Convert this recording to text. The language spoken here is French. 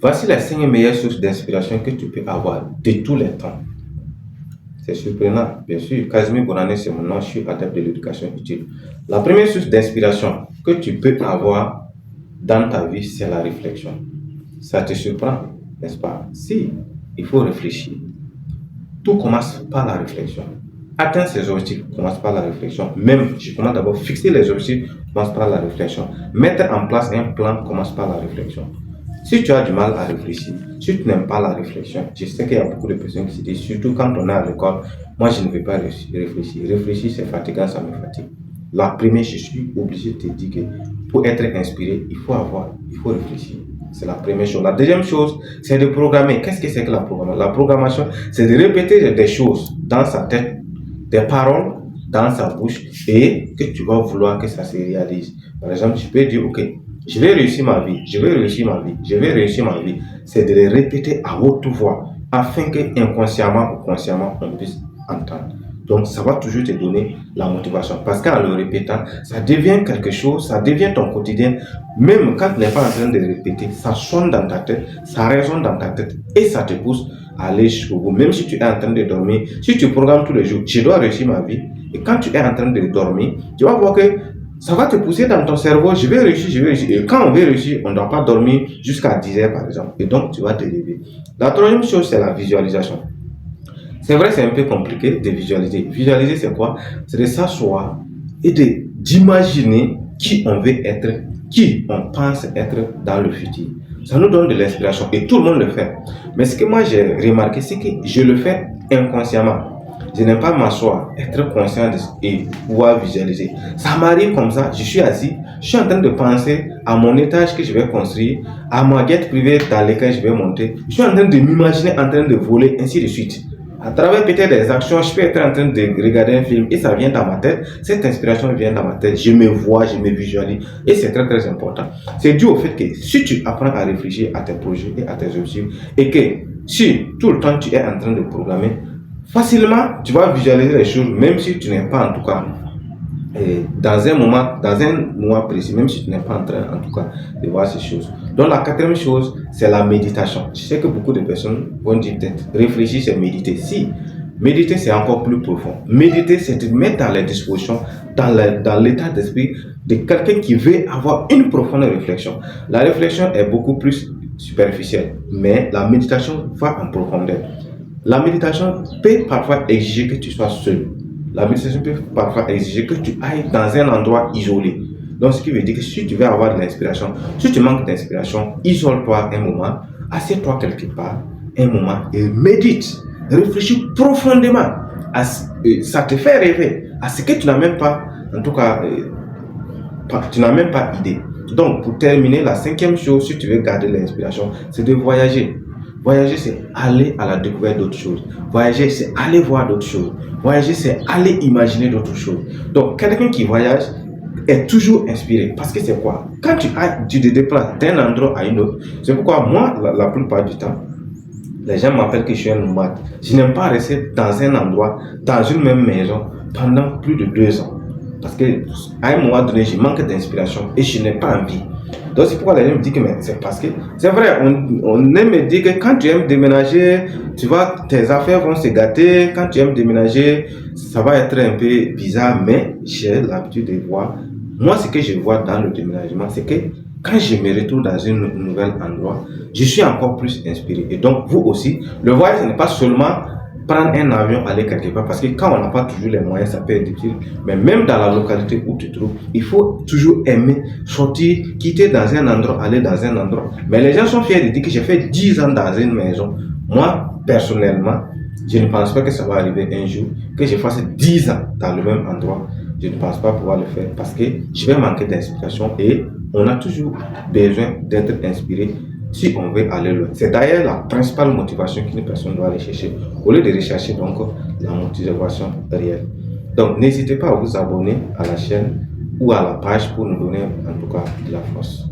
Voici les 5 meilleures sources d'inspiration que tu peux avoir de tous les temps. C'est surprenant, bien sûr. Casimir Bonané, c'est mon nom, je suis adepte de l'éducation utile. La première source d'inspiration que tu peux avoir dans ta vie, c'est la réflexion. Ça te surprend, n'est-ce pas? Si, il faut réfléchir. Tout commence par la réflexion. Atteindre ses objectifs commence par la réflexion. Même, je commence d'abord fixer les objectifs commence par la réflexion. Mettre en place un plan commence par la réflexion. Si tu as du mal à réfléchir, si tu n'aimes pas la réflexion, je sais qu'il y a beaucoup de personnes qui se disent, surtout quand on est à l'école, moi je ne vais pas réfléchir. Réfléchir, c'est fatigant, ça me fatigue. La première, je suis obligé de te dire que pour être inspiré, il faut réfléchir. C'est la première chose. La deuxième chose, c'est de programmer. Qu'est-ce que c'est que la programmation? La programmation, c'est de répéter des choses dans sa tête, des paroles dans sa bouche et que tu vas vouloir que ça se réalise. Par exemple, tu peux dire, ok, je vais réussir ma vie, je vais réussir ma vie, je vais réussir ma vie. C'est de les répéter à haute voix afin que inconsciemment ou consciemment on puisse entendre. Donc, ça va toujours te donner la motivation. Parce qu'en le répétant, ça devient quelque chose, ça devient ton quotidien. Même quand tu n'es pas en train de répéter, ça sonne dans ta tête, ça résonne dans ta tête et ça te pousse à aller jusqu'au bout. Même si tu es en train de dormir, si tu programmes tous les jours, je dois réussir ma vie. Et quand tu es en train de dormir, tu vas voir que ça va te pousser dans ton cerveau, je vais réussir, je vais réussir. Et quand on veut réussir, on ne doit pas dormir jusqu'à 10 heures par exemple. Et donc, tu vas te lever. La troisième chose, c'est la visualisation. C'est vrai, c'est un peu compliqué de visualiser. Visualiser, c'est quoi? C'est de s'asseoir et d'imaginer qui on veut être, qui on pense être dans le futur. Ça nous donne de l'inspiration et tout le monde le fait. Mais ce que moi j'ai remarqué, c'est que je le fais inconsciemment. Je n'aime pas m'asseoir, être conscient et pouvoir visualiser. Ça m'arrive comme ça, je suis assis, je suis en train de penser à mon étage que je vais construire, à ma guette privée dans laquelle je vais monter. Je suis en train de m'imaginer en train de voler, ainsi de suite. À travers peut-être des actions, je peux être en train de regarder un film et ça vient dans ma tête. Cette inspiration vient dans ma tête. Je me vois, je me visualise et c'est très très important. C'est dû au fait que si tu apprends à réfléchir à tes projets et à tes objectifs et que si tout le temps tu es en train de programmer, facilement tu vas visualiser les choses même si tu n'es pas en tout cas dans un moment précis, même si tu n'es pas en train en tout cas de voir ces choses. Donc la quatrième chose, c'est la méditation. Je sais que beaucoup de personnes vont dire peut-être réfléchir, c'est méditer. Si, méditer c'est encore plus profond. Méditer c'est te mettre dans les dispositions, dans l'état d'esprit de quelqu'un qui veut avoir une profonde réflexion. La réflexion est beaucoup plus superficielle, mais la méditation va en profondeur. La méditation peut parfois exiger que tu sois seul. La méditation peut parfois exiger que tu ailles dans un endroit isolé. Donc, ce qui veut dire que si tu veux avoir de l'inspiration, si tu manques d'inspiration, isole-toi un moment, assieds-toi quelque part, un moment et médite. Réfléchis profondément. Ça te fait rêver à ce que tu n'as même pas, en tout cas, tu n'as même pas idée. Donc, pour terminer, la cinquième chose, si tu veux garder l'inspiration, c'est de voyager. Voyager, c'est aller à la découverte d'autres choses. Voyager, c'est aller voir d'autres choses. Voyager, c'est aller imaginer d'autres choses. Donc, quelqu'un qui voyage est toujours inspiré. Parce que c'est quoi? Quand tu te déplaces d'un endroit à un autre, c'est pourquoi moi, la plupart du temps, les gens m'appellent que je suis un nomade. Je n'aime pas rester dans un endroit, dans une même maison, pendant plus de 2 ans. Parce qu'à un moment donné, je manque d'inspiration et je n'ai pas envie. Donc c'est pourquoi les gens me disent que c'est parce que c'est vrai, on aime me dire que quand tu aimes déménager, tu vois, tes affaires vont se gâter. Quand tu aimes déménager, ça va être un peu bizarre, mais j'ai l'habitude de voir. Moi, ce que je vois dans le déménagement, c'est que quand je me retrouve dans un nouvel endroit, je suis encore plus inspiré. Et donc, vous aussi, le voyage, ce n'est pas seulement prendre un avion, aller quelque part, parce que quand on n'a pas toujours les moyens, ça peut être difficile. Mais même dans la localité où tu te trouves, il faut toujours aimer sortir, quitter dans un endroit, aller dans un endroit. Mais les gens sont fiers de dire que j'ai fait 10 ans dans une maison. Moi, personnellement, je ne pense pas que ça va arriver un jour, que je fasse 10 ans dans le même endroit. Je ne pense pas pouvoir le faire parce que je vais manquer d'inspiration et on a toujours besoin d'être inspiré si on veut aller loin. C'est d'ailleurs la principale motivation qu'une personne doit aller chercher, au lieu de rechercher donc la motivation réelle. Donc n'hésitez pas à vous abonner à la chaîne ou à la page pour nous donner en tout cas de la force.